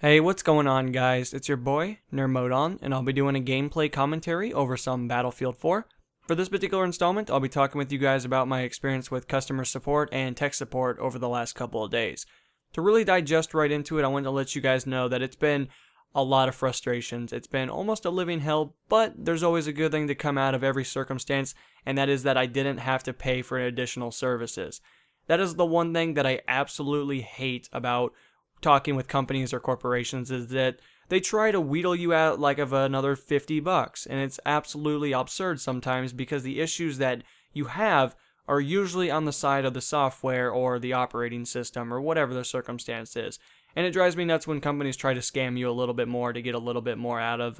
Hey, what's going on, guys? It's your boy, Nermodon, and I'll be doing a gameplay commentary over some Battlefield 4. For this particular installment, I'll be talking with you guys about my experience with customer support and tech support over the last couple of days. To really digest right into it, I want to let you guys know that it's been a lot of frustrations. It's been almost a living hell, but there's always a good thing to come out of every circumstance, and that is that I didn't have to pay for additional services. That is the one thing that I absolutely hate about talking with companies or corporations, is that they try to wheedle you out like of another $50, and it's absolutely absurd sometimes because the issues that you have are usually on the side of the software or the operating system or whatever the circumstance is. And it drives me nuts when companies try to scam you a little bit more to get a little bit more out of,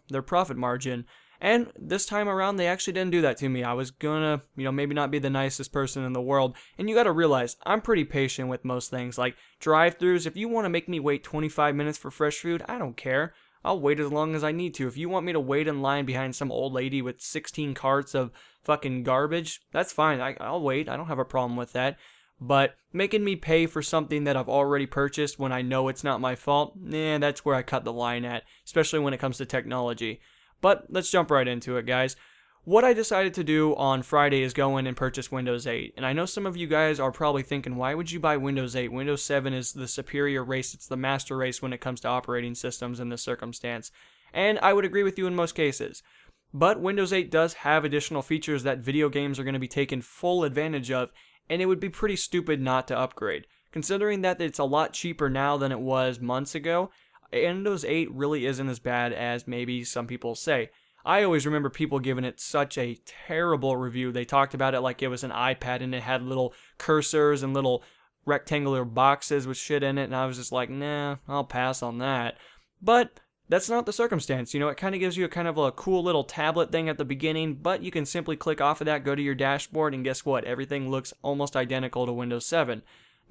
their profit margin. And this time around, they actually didn't do that to me. I was gonna, maybe not be the nicest person in the world. And you gotta realize, I'm pretty patient with most things. Like drive-thrus, if you want to make me wait 25 minutes for fresh food, I don't care. I'll wait as long as I need to. If you want me to wait in line behind some old lady with 16 carts of fucking garbage, that's fine. I'll wait. I don't have a problem with that. But making me pay for something that I've already purchased when I know it's not my fault, that's where I cut the line at, especially when it comes to technology. But let's jump right into it, guys. What I decided to do on Friday is go in and purchase Windows 8. And I know some of you guys are probably thinking, why would you buy Windows 8? Windows 7 is the superior race. It's the master race when it comes to operating systems in this circumstance. And I would agree with you in most cases. But Windows 8 does have additional features that video games are going to be taken full advantage of, and it would be pretty stupid not to upgrade. Considering that it's a lot cheaper now than it was months ago, Windows 8 really isn't as bad as maybe some people say. I always remember people giving it such a terrible review. They talked about it like it was an iPad and it had little cursors and little rectangular boxes with shit in it, and I was just like, nah, I'll pass on that. But that's not the circumstance. It kind of gives you a kind of a cool little tablet thing at the beginning, but you can simply click off of that, go to your dashboard, and guess what? Everything looks almost identical to Windows 7.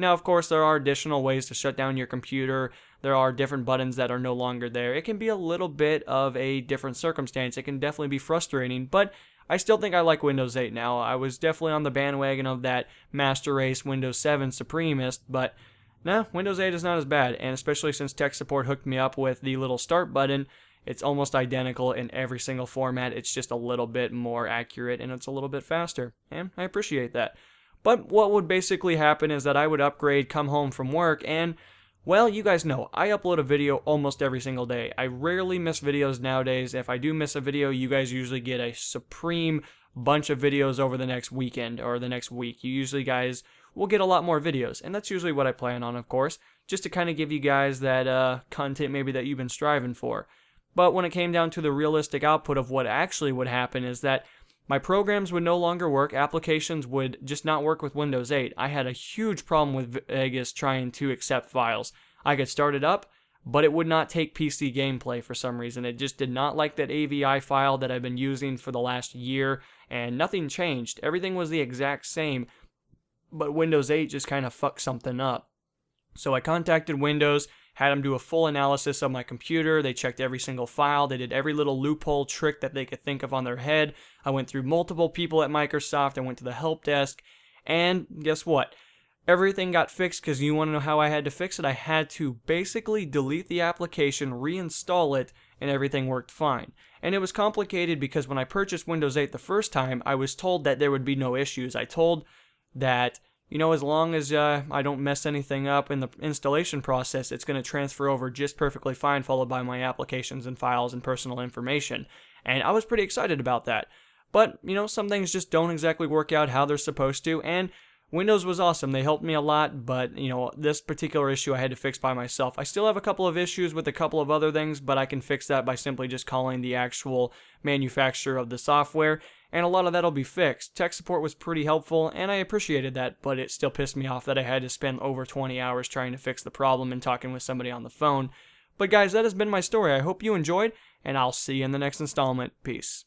Now, of course, there are additional ways to shut down your computer. There are different buttons that are no longer there. It can be a little bit of a different circumstance. It can definitely be frustrating, but I still think I like Windows 8 now. I was definitely on the bandwagon of that Master Race Windows 7 Supremist, but no, Windows 8 is not as bad, and especially since tech support hooked me up with the little start button, it's almost identical in every single format. It's just a little bit more accurate, and it's a little bit faster, and I appreciate that. But what would basically happen is that I would upgrade, come home from work, and, well, you guys know, I upload a video almost every single day. I rarely miss videos nowadays. If I do miss a video, you guys usually get a supreme bunch of videos over the next weekend or the next week. You usually guys will get a lot more videos, and that's usually what I plan on, of course, just to kind of give you guys that content maybe that you've been striving for. But when it came down to the realistic output of what actually would happen is that my programs would no longer work. Applications would just not work with Windows 8. I had a huge problem with Vegas trying to accept files. I could start it up, but it would not take PC gameplay for some reason. It just did not like that AVI file that I've been using for the last year, and nothing changed. Everything was the exact same, but Windows 8 just kind of fucked something up. So I contacted Windows, had them do a full analysis of my computer. They checked every single file. They did every little loophole trick that they could think of on their head. I went through multiple people at Microsoft. I went to the help desk. And guess what? Everything got fixed, because you want to know how I had to fix it? I had to basically delete the application, reinstall it, and everything worked fine. And it was complicated because when I purchased Windows 8 the first time, I was told that there would be no issues. I told that as long as I don't mess anything up in the installation process, it's going to transfer over just perfectly fine, followed by my applications and files and personal information. And I was pretty excited about that. But, some things just don't exactly work out how they're supposed to, and Windows was awesome. They helped me a lot, but, this particular issue I had to fix by myself. I still have a couple of issues with a couple of other things, but I can fix that by simply just calling the actual manufacturer of the software, and a lot of that'll be fixed. Tech support was pretty helpful, and I appreciated that, but it still pissed me off that I had to spend over 20 hours trying to fix the problem and talking with somebody on the phone. But guys, that has been my story. I hope you enjoyed, and I'll see you in the next installment. Peace.